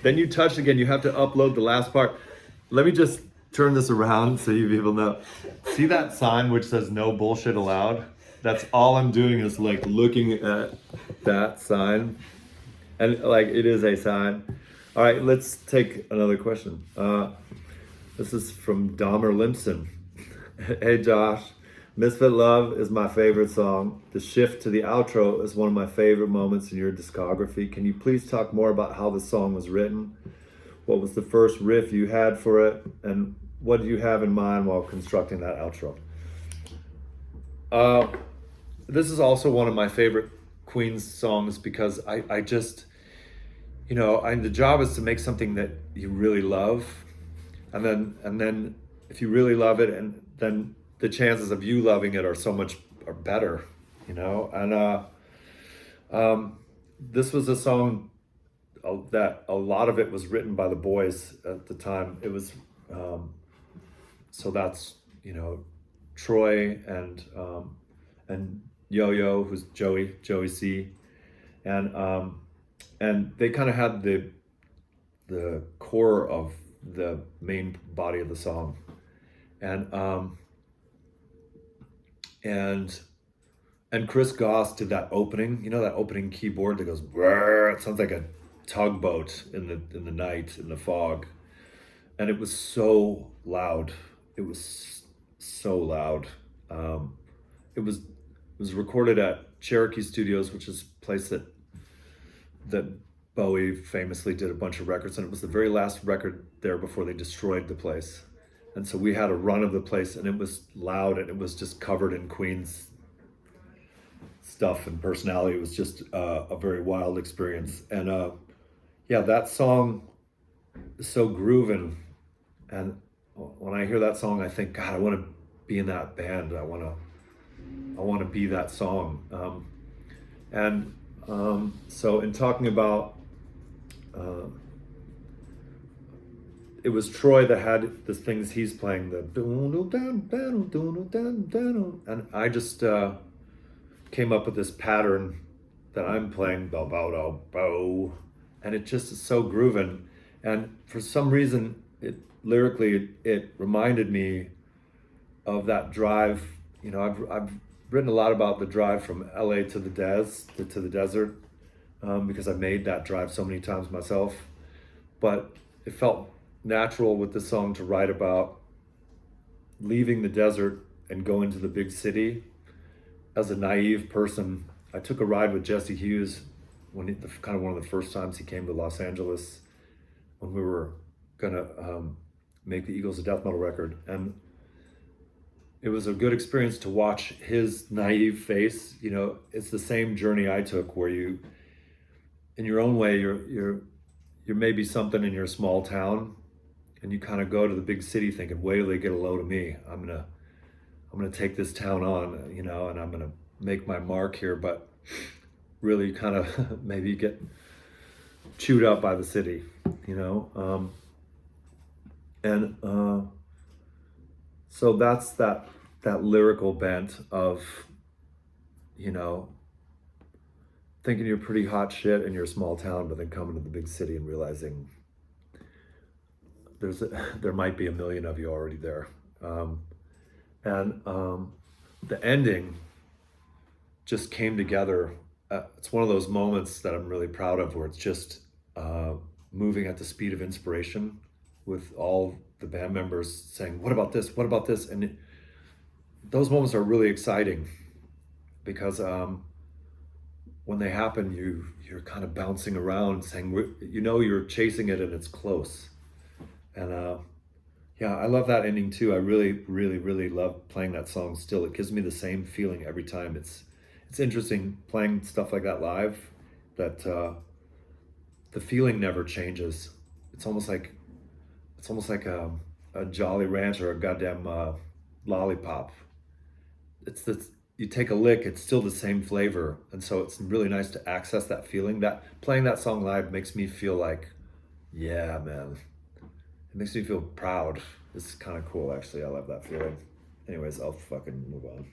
Then you touch again. You have to upload the last part. Let me just turn this around so you people know. See that sign which says no bullshit allowed? That's all I'm doing is like looking at that sign. And like it is a sign. All right, let's take another question. This is from DomerLimpson. Hey Josh, Misfit Love is my favorite song. The shift to the outro is one of my favorite moments in your discography. Can you please talk more about how the song was written? What was the first riff you had for it? And what did you have in mind while constructing that outro? This is also one of my favorite Queen's songs because I just, the job is to make something that you really love. And then if you really love it, and then the chances of you loving it are so much are better, and this was a song that a lot of it was written by the boys at the time. It was so that's Troy and Yo-Yo, who's Joey C, and they kind of had the core of the main body of the song, and Chris Goss did that opening, that opening keyboard that goes brrr, it sounds like a tugboat in the night in the fog, and it was so loud. It was so loud. It was recorded at Cherokee Studios, which is a place that Bowie famously did a bunch of records, and it was the very last record there before they destroyed the place. And so we had a run of the place, and it was loud, and it was just covered in Queen's stuff and personality. It was just a very wild experience. And that song is so grooving. And when I hear that song, I think, God, I want to be in that band. I want to be that song. So in talking about, it was Troy that had the things he's playing, and I just came up with this pattern that I'm playing, and it just is so grooving. And for some reason, lyrically, it reminded me of that drive. I've written a lot about the drive from LA to the desert, because I made that drive so many times myself. But it felt natural with the song to write about leaving the desert and going to the big city. As a naive person, I took a ride with Jesse Hughes kind of one of the first times he came to Los Angeles when we were gonna make the Eagles of Death Metal record, and it was a good experience to watch his naive face. It's the same journey I took, where you, in your own way, you're maybe something in your small town, and you kind of go to the big city thinking, wait till they get a load of me. I'm gonna take this town on, and I'm gonna make my mark here, but really kind of maybe get chewed up by the city, so that's that lyrical bent of, thinking you're pretty hot shit in your small town, but then coming to the big city and realizing there might be a million of you already there. The ending just came together. It's one of those moments that I'm really proud of, where it's just moving at the speed of inspiration, with all the band members saying, what about this? What about this? And those moments are really exciting, because when they happen, you're kind of bouncing around saying, you're chasing it and it's close. And I love that ending too. I really, really, really love playing that song still. It gives me the same feeling every time. It's interesting playing stuff like that live, that the feeling never changes. It's almost like a Jolly Rancher or a goddamn lollipop. You take a lick, it's still the same flavor, and so it's really nice to access that feeling. That playing that song live makes me feel like, yeah, man. It makes me feel proud. It's kind of cool, actually. I love that feeling. Anyways, I'll fucking move on.